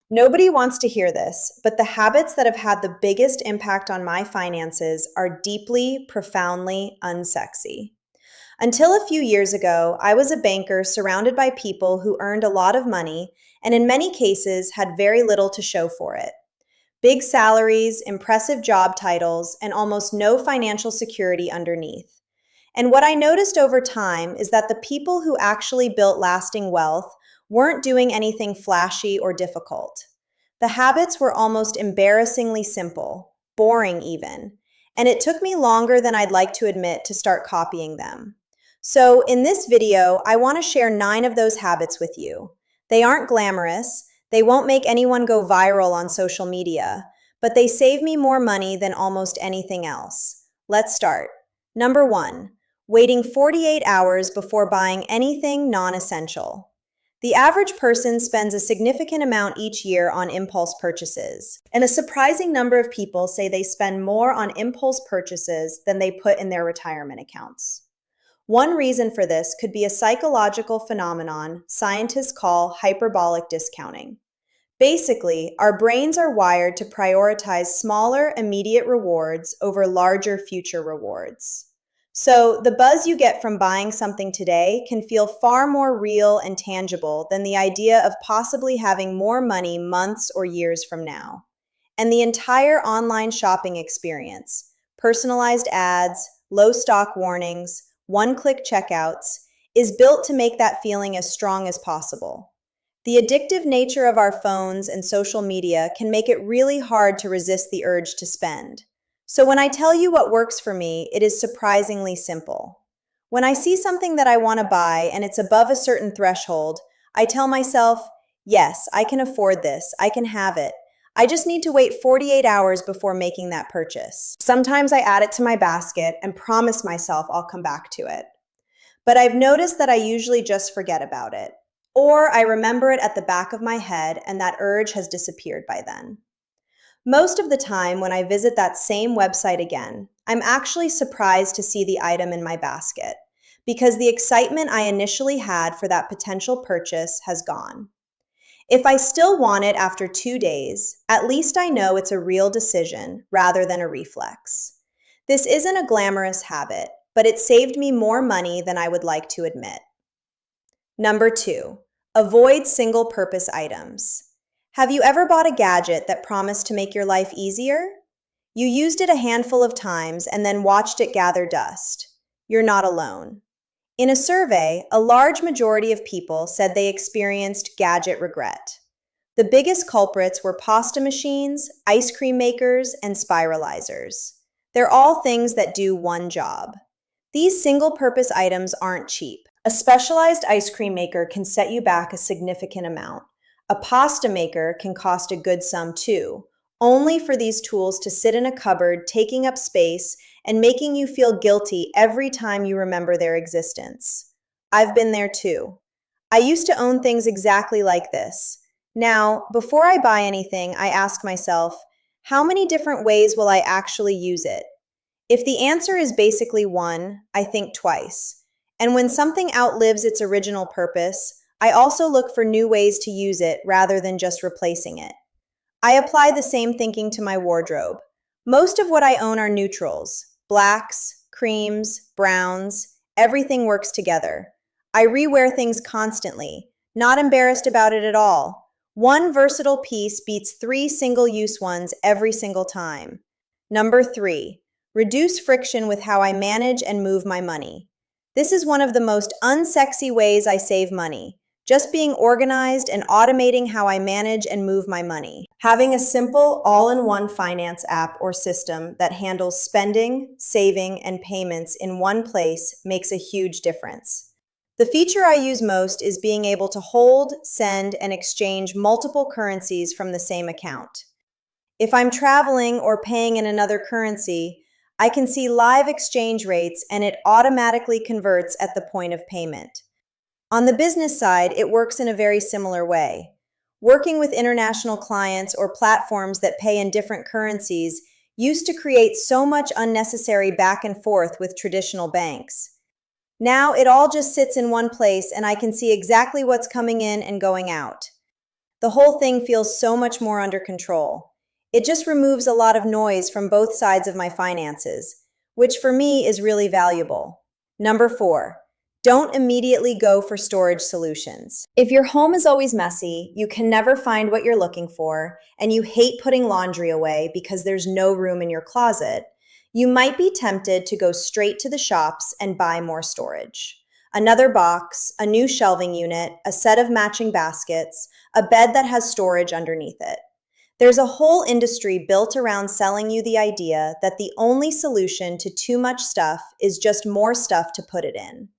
Nobody wants to hear this, but the habits that have had the biggest impact on my finances are deeply, profoundly unsexy. Until a few years ago, I was a banker surrounded by people who earned a lot of money and, in many cases, had very little to show for it. Big salaries, impressive job titles, and almost no financial security underneath. And what I noticed over time is that the people who actually built lasting wealth weren't doing anything flashy or difficult. The habits were almost embarrassingly simple, boring even, and it took me longer than I'd like to admit to start copying them. So, in this video, I want to share 9 of those habits with you. They aren't glamorous, they won't make anyone go viral on social media, but they save me more money than almost anything else. Let's start. Number 1. Waiting 48 hours before buying anything non-essential. The average person spends a significant amount each year on impulse purchases, and a surprising number of people say they spend more on impulse purchases than they put in their retirement accounts. One reason for this could be a psychological phenomenon scientists call hyperbolic discounting. Basically, our brains are wired to prioritize smaller, immediate rewards over larger future rewards. So, the buzz you get from buying something today can feel far more real and tangible than the idea of possibly having more money months or years from now. And the entire online shopping experience, personalized ads, low stock warnings, one-click checkouts, is built to make that feeling as strong as possible. The addictive nature of our phones and social media can make it really hard to resist the urge to spend. So when I tell you what works for me, it is surprisingly simple. When I see something that I want to buy and it's above a certain threshold, I tell myself, yes, I can afford this, I can have it. I just need to wait 48 hours before making that purchase. Sometimes I add it to my basket and promise myself I'll come back to it. But I've noticed that I usually just forget about it. Or I remember it at the back of my head and that urge has disappeared by then. Most of the time, when I visit that same website again, I'm actually surprised to see the item in my basket because the excitement I initially had for that potential purchase has gone. If I still want it after 2 days, at least I know it's a real decision rather than a reflex. This isn't a glamorous habit, but it saved me more money than I would like to admit. Number 2, avoid single-purpose items. Have you ever bought a gadget that promised to make your life easier? You used it a handful of times and then watched it gather dust. You're not alone. In a survey, a large majority of people said they experienced gadget regret. The biggest culprits were pasta machines, ice cream makers, and spiralizers. They're all things that do one job. These single-purpose items aren't cheap. A specialized ice cream maker can set you back a significant amount. A pasta maker can cost a good sum too, only for these tools to sit in a cupboard, taking up space and making you feel guilty every time you remember their existence. I've been there too. I used to own things exactly like this. Now, before I buy anything, I ask myself, how many different ways will I actually use it? If the answer is basically one, I think twice. And when something outlives its original purpose, I also look for new ways to use it rather than just replacing it. I apply the same thinking to my wardrobe. Most of what I own are neutrals, blacks, creams, browns, everything works together. I rewear things constantly, not embarrassed about it at all. One versatile piece beats 3 single-use ones every single time. Number 3, reduce friction with how I manage and move my money. This is one of the most unsexy ways I save money. Just being organized and automating how I manage and move my money. Having a simple, all-in-one finance app or system that handles spending, saving, and payments in one place makes a huge difference. The feature I use most is being able to hold, send, and exchange multiple currencies from the same account. If I'm traveling or paying in another currency, I can see live exchange rates and it automatically converts at the point of payment. On the business side, it works in a very similar way. Working with international clients or platforms that pay in different currencies used to create so much unnecessary back and forth with traditional banks. Now it all just sits in one place and I can see exactly what's coming in and going out. The whole thing feels so much more under control. It just removes a lot of noise from both sides of my finances, which for me is really valuable. Number 4, don't immediately go for storage solutions. If your home is always messy, you can never find what you're looking for, and you hate putting laundry away because there's no room in your closet, you might be tempted to go straight to the shops and buy more storage. Another box, a new shelving unit, a set of matching baskets, a bed that has storage underneath it. There's a whole industry built around selling you the idea that the only solution to too much stuff is just more stuff to put it in.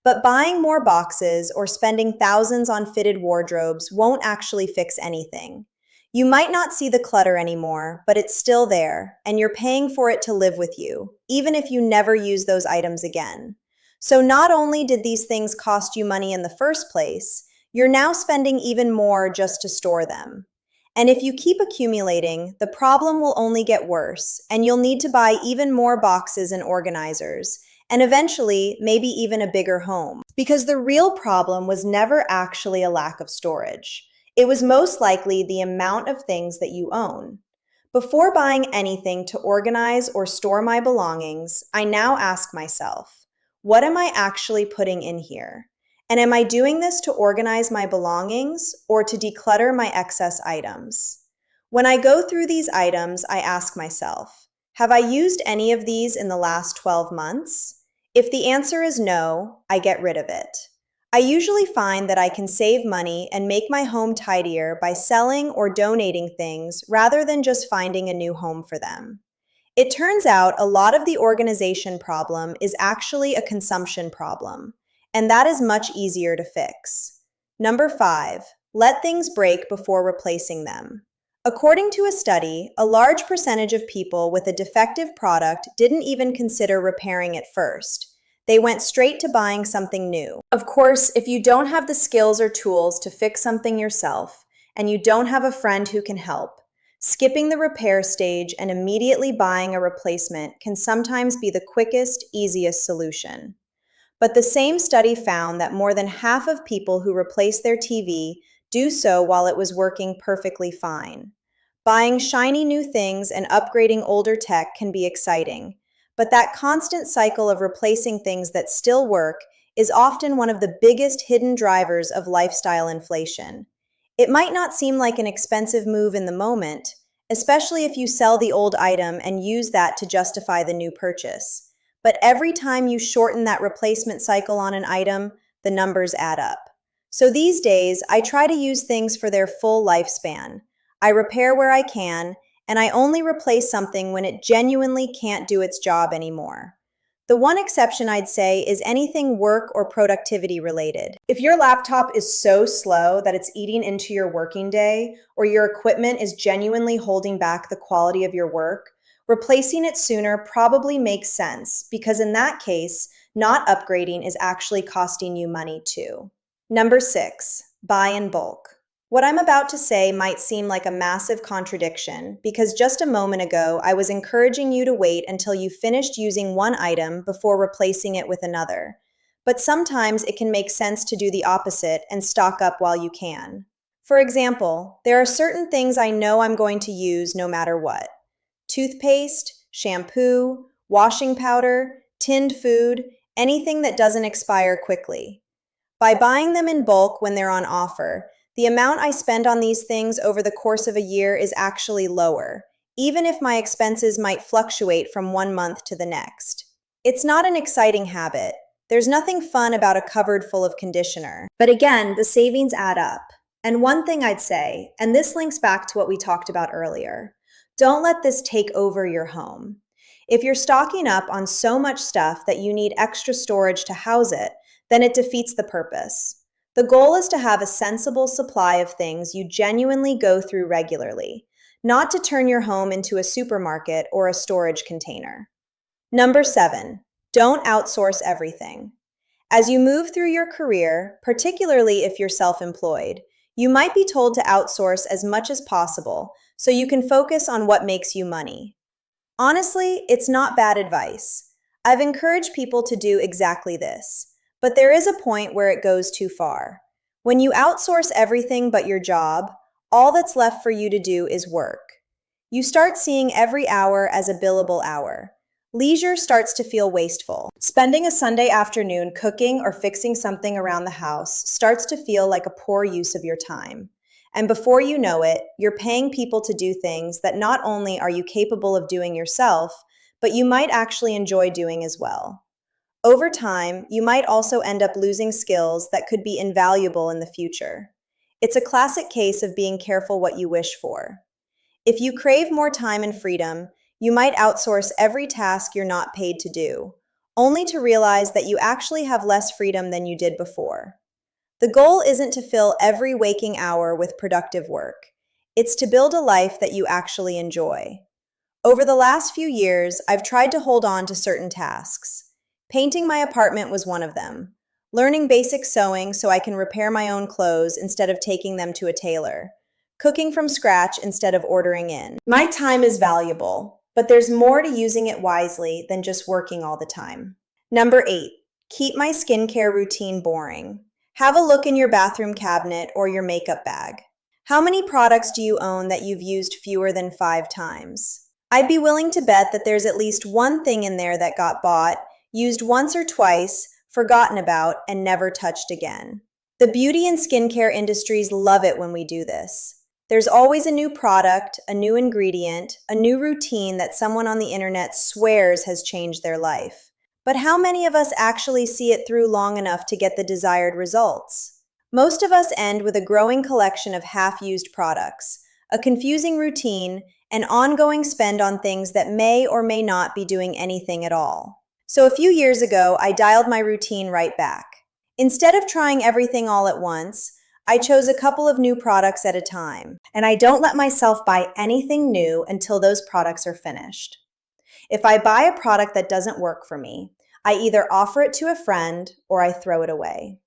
But buying more boxes or spending thousands on fitted wardrobes won't actually fix anything. You might not see the clutter anymore, but it's still there, and you're paying for it to live with you, even if you never use those items again. So not only did these things cost you money in the first place, you're now spending even more just to store them. And if you keep accumulating, the problem will only get worse, and you'll need to buy even more boxes and organizers, and eventually, maybe even a bigger home. Because the real problem was never actually a lack of storage. It was most likely the amount of things that you own. Before buying anything to organize or store my belongings, I now ask myself, what am I actually putting in here? And am I doing this to organize my belongings or to declutter my excess items? When I go through these items, I ask myself, have I used any of these in the last 12 months? If the answer is no, I get rid of it. I usually find that I can save money and make my home tidier by selling or donating things rather than just finding a new home for them. It turns out a lot of the organization problem is actually a consumption problem, and that is much easier to fix. Number 5, let things break before replacing them. According to a study, a large percentage of people with a defective product didn't even consider repairing it first. They went straight to buying something new. Of course, if you don't have the skills or tools to fix something yourself, and you don't have a friend who can help, skipping the repair stage and immediately buying a replacement can sometimes be the quickest, easiest solution. But the same study found that more than half of people who replace their TV do so while it was working perfectly fine. Buying shiny new things and upgrading older tech can be exciting, but that constant cycle of replacing things that still work is often one of the biggest hidden drivers of lifestyle inflation. It might not seem like an expensive move in the moment, especially if you sell the old item and use that to justify the new purchase. But every time you shorten that replacement cycle on an item, the numbers add up. So these days, I try to use things for their full lifespan. I repair where I can, and I only replace something when it genuinely can't do its job anymore. The one exception I'd say is anything work or productivity related. If your laptop is so slow that it's eating into your working day, or your equipment is genuinely holding back the quality of your work, replacing it sooner probably makes sense because in that case, not upgrading is actually costing you money too. Number 6, buy in bulk. What I'm about to say might seem like a massive contradiction because just a moment ago I was encouraging you to wait until you finished using one item before replacing it with another. But sometimes it can make sense to do the opposite and stock up while you can. For example, there are certain things I know I'm going to use no matter what. Toothpaste, shampoo, washing powder, tinned food, anything that doesn't expire quickly. By buying them in bulk when they're on offer, the amount I spend on these things over the course of a year is actually lower, even if my expenses might fluctuate from one month to the next. It's not an exciting habit. There's nothing fun about a cupboard full of conditioner. But again, the savings add up. And one thing I'd say, and this links back to what we talked about earlier, don't let this take over your home. If you're stocking up on so much stuff that you need extra storage to house it, then it defeats the purpose. The goal is to have a sensible supply of things you genuinely go through regularly, not to turn your home into a supermarket or a storage container. Number 7, don't outsource everything. As you move through your career, particularly if you're self-employed, you might be told to outsource as much as possible so you can focus on what makes you money. Honestly, it's not bad advice. I've encouraged people to do exactly this. But there is a point where it goes too far. When you outsource everything but your job, all that's left for you to do is work. You start seeing every hour as a billable hour. Leisure starts to feel wasteful. Spending a Sunday afternoon cooking or fixing something around the house starts to feel like a poor use of your time. And before you know it, you're paying people to do things that not only are you capable of doing yourself, but you might actually enjoy doing as well. Over time, you might also end up losing skills that could be invaluable in the future. It's a classic case of being careful what you wish for. If you crave more time and freedom, you might outsource every task you're not paid to do, only to realize that you actually have less freedom than you did before. The goal isn't to fill every waking hour with productive work. It's to build a life that you actually enjoy. Over the last few years, I've tried to hold on to certain tasks. Painting my apartment was one of them. Learning basic sewing so I can repair my own clothes instead of taking them to a tailor. Cooking from scratch instead of ordering in. My time is valuable, but there's more to using it wisely than just working all the time. Number 8, keep my skincare routine boring. Have a look in your bathroom cabinet or your makeup bag. How many products do you own that you've used fewer than 5 times? I'd be willing to bet that there's at least one thing in there that got bought, used once or twice, forgotten about, and never touched again. The beauty and skincare industries love it when we do this. There's always a new product, a new ingredient, a new routine that someone on the internet swears has changed their life. But how many of us actually see it through long enough to get the desired results? Most of us end with a growing collection of half-used products, a confusing routine, and ongoing spend on things that may or may not be doing anything at all. So a few years ago, I dialed my routine right back. Instead of trying everything all at once, I chose a couple of new products at a time, and I don't let myself buy anything new until those products are finished. If I buy a product that doesn't work for me, I either offer it to a friend or I throw it away.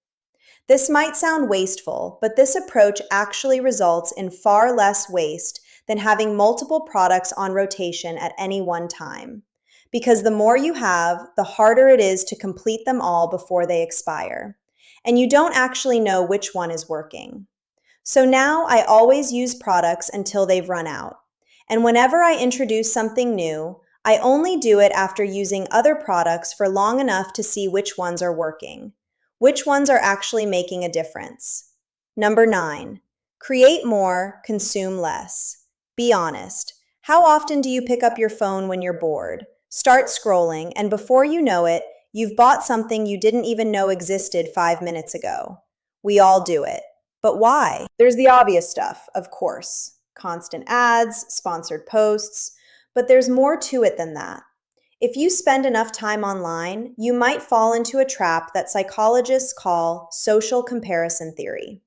This might sound wasteful, but this approach actually results in far less waste than having multiple products on rotation at any one time. Because the more you have, the harder it is to complete them all before they expire. And you don't actually know which one is working. So now I always use products until they've run out. And whenever I introduce something new, I only do it after using other products for long enough to see which ones are working, which ones are actually making a difference. Number 9, create more, consume less. Be honest. How often do you pick up your phone when you're bored? Start scrolling, and before you know it, you've bought something you didn't even know existed 5 minutes ago. We all do it. But why? There's the obvious stuff, of course. Constant ads, sponsored posts, but there's more to it than that. If you spend enough time online, you might fall into a trap that psychologists call social comparison theory.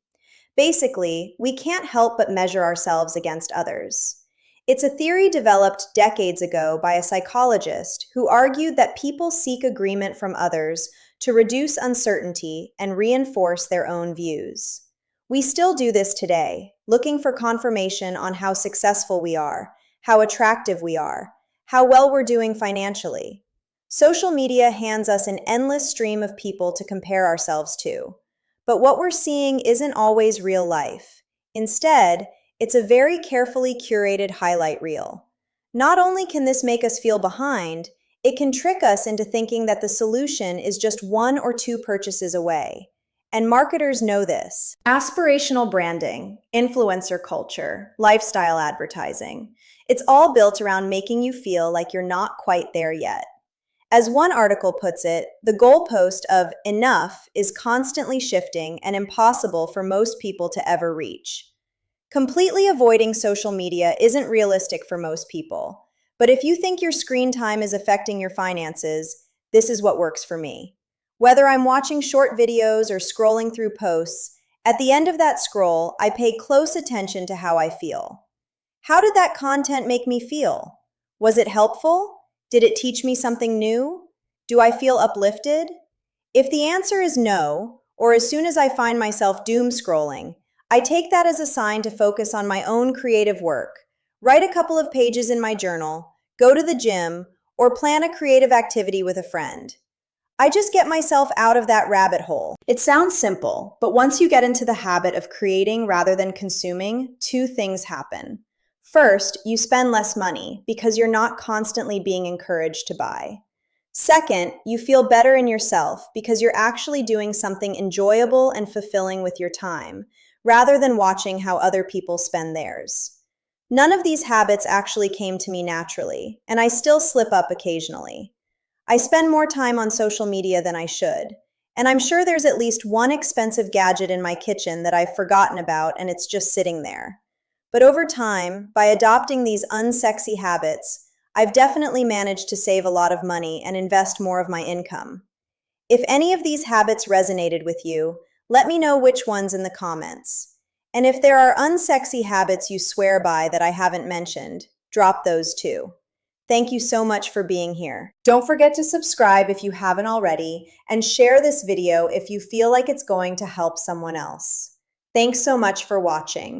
Basically, we can't help but measure ourselves against others. It's a theory developed decades ago by a psychologist who argued that people seek agreement from others to reduce uncertainty and reinforce their own views. We still do this today, looking for confirmation on how successful we are, how attractive we are, how well we're doing financially. Social media hands us an endless stream of people to compare ourselves to. But what we're seeing isn't always real life. Instead, it's a very carefully curated highlight reel. Not only can this make us feel behind, it can trick us into thinking that the solution is just 1 or 2 purchases away. And marketers know this. Aspirational branding, influencer culture, lifestyle advertising. It's all built around making you feel like you're not quite there yet. As one article puts it, the goalpost of enough is constantly shifting and impossible for most people to ever reach. Completely avoiding social media isn't realistic for most people, but if you think your screen time is affecting your finances, this is what works for me. Whether I'm watching short videos or scrolling through posts, at the end of that scroll, I pay close attention to how I feel. How did that content make me feel? Was it helpful? Did it teach me something new? Do I feel uplifted? If the answer is no, or as soon as I find myself doom scrolling, I take that as a sign to focus on my own creative work, write a couple of pages in my journal, go to the gym, or plan a creative activity with a friend. I just get myself out of that rabbit hole. It sounds simple, but once you get into the habit of creating rather than consuming, two things happen. First, you spend less money because you're not constantly being encouraged to buy. Second, you feel better in yourself because you're actually doing something enjoyable and fulfilling with your time, rather than watching how other people spend theirs. None of these habits actually came to me naturally, and I still slip up occasionally. I spend more time on social media than I should, and I'm sure there's at least one expensive gadget in my kitchen that I've forgotten about and it's just sitting there. But over time, by adopting these unsexy habits, I've definitely managed to save a lot of money and invest more of my income. If any of these habits resonated with you, let me know which ones in the comments. And if there are unsexy habits you swear by that I haven't mentioned, drop those too. Thank you so much for being here. Don't forget to subscribe if you haven't already, and share this video if you feel like it's going to help someone else. Thanks so much for watching.